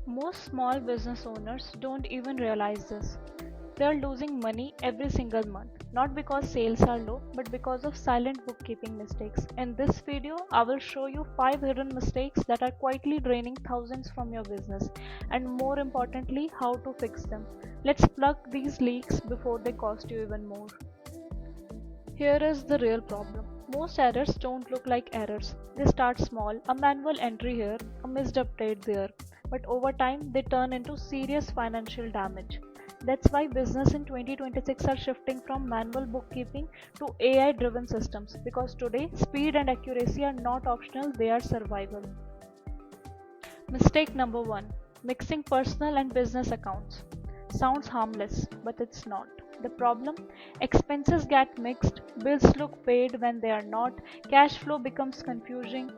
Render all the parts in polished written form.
Most small business owners don't even realize this. They are losing money every single month, not because sales are low, but because of silent bookkeeping mistakes. In this video, I will show you 5 hidden mistakes that are quietly draining thousands from your business, and more importantly, how to fix them. Let's plug these leaks before they cost you even more. Here is the real problem. Most errors don't look like errors. They start small, a manual entry here, a missed update there, but over time they turn into serious financial damage. That's why business in 2026 are shifting from manual bookkeeping to AI driven systems, because today speed and accuracy are not optional, they are survival. Mistake number 1: mixing personal and business accounts. Sounds harmless, but it's not. The problem: expenses get mixed, bills look paid when they are not, cash flow becomes confusing,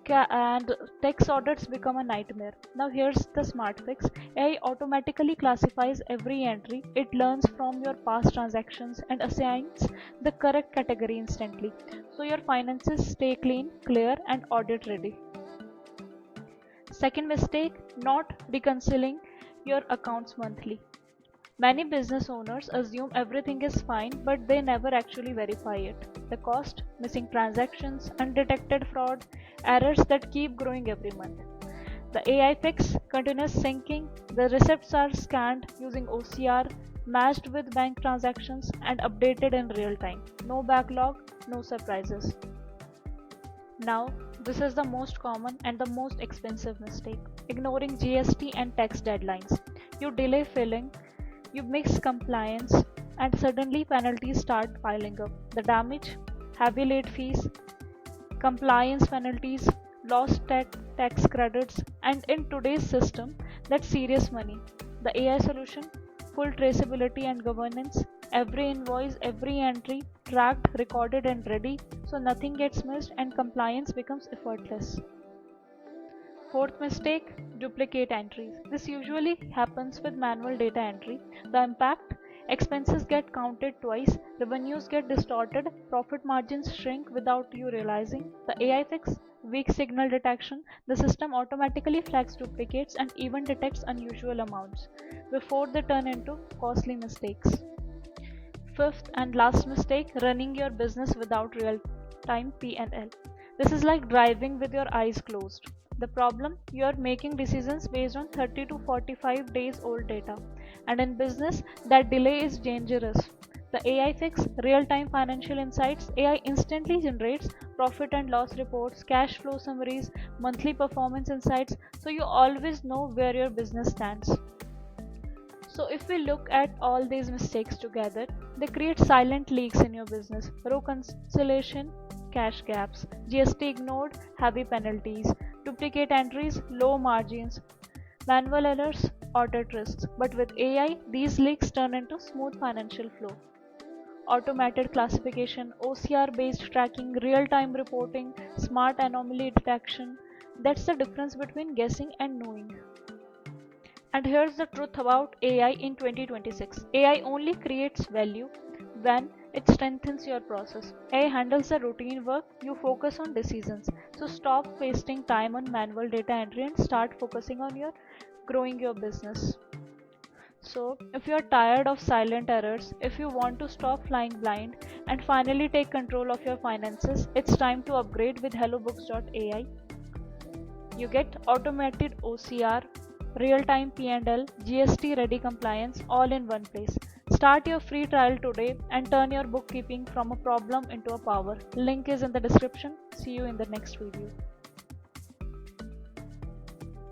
and tax audits become a nightmare. Now, here's the smart fix: AI automatically classifies every entry, it learns from your past transactions and assigns the correct category instantly. So, your finances stay clean, clear, and audit ready. Second mistake: not reconciling your accounts monthly. Many business owners assume everything is fine, but they never actually verify it. The cost, missing transactions, undetected fraud, errors that keep growing every month. The AI fix: continuous syncing. The receipts are scanned using OCR, matched with bank transactions, and updated in real time. No backlog, no surprises. Now, this is the most common and the most expensive mistake: ignoring GST and tax deadlines. You delay filing, you mix compliance, and suddenly penalties start piling up. The damage: heavy late fees, compliance penalties, lost tax credits, and in today's system, that's serious money. The AI solution: full traceability and governance. Every invoice, every entry tracked, recorded, and ready, so nothing gets missed and compliance becomes effortless. Fourth mistake: duplicate entries. This usually happens with manual data entry. The impact: expenses get counted twice, revenues get distorted, profit margins shrink without you realizing. The AI fix: weak signal detection. The system automatically flags duplicates and even detects unusual amounts before they turn into costly mistakes. Fifth and last mistake: running your business without real-time P&L. This is like driving with your eyes closed. The problem: you are making decisions based on 30 to 45 days old data. And in business, that delay is dangerous. The AI fix: real-time financial insights. AI instantly generates profit and loss reports, cash flow summaries, monthly performance insights, so you always know where your business stands. So if we look at all these mistakes together, they create silent leaks in your business. Raw reconciliation, cash gaps; GST ignored, heavy penalties; duplicate entries, low margins; manual errors, audit risks. But with AI, these leaks turn into smooth financial flow. Automated classification, OCR based tracking, real time reporting, smart anomaly detection. That's the difference between guessing and knowing. And here's the truth about AI in 2026. AI only creates value when it strengthens your process. AI handles the routine work, you focus on decisions. So stop wasting time on manual data entry and start focusing on your growing your business. So if you are tired of silent errors, if you want to stop flying blind and finally take control of your finances, it's time to upgrade with HelloBooks.ai. You get automated OCR, real-time P&L, GST-ready compliance all in one place. Start your free trial today and turn your bookkeeping from a problem into a power. Link is in the description. See you in the next video.